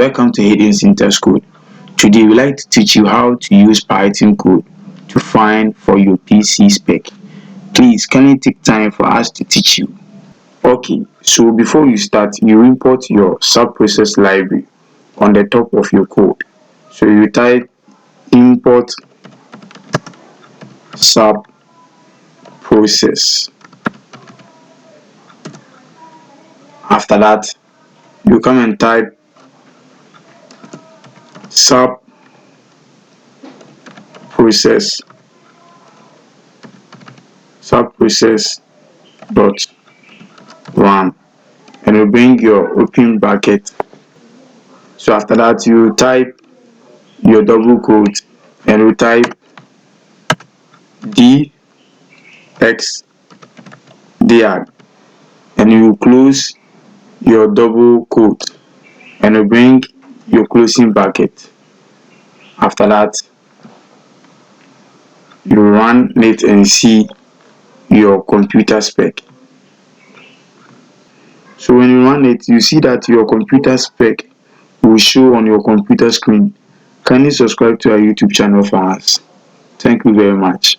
Welcome to Hidden Syntax Code. Today we like to teach you how to use Python code to find for your PC spec. Please kindly take time for us to teach you. Okay, so before you start, you import your subprocess library on the top of your code. So you type import subprocess. After that, you come and type subprocess dot run, and you bring your open bracket. So after that, you type your double quote and you type dxdiag, and you close your double quote and you bring your closing bracket. After that, you run it and see your computer spec. So when you run it, you see that your computer spec will show on your computer screen. Kindly subscribe to our YouTube channel for us. Thank you very much.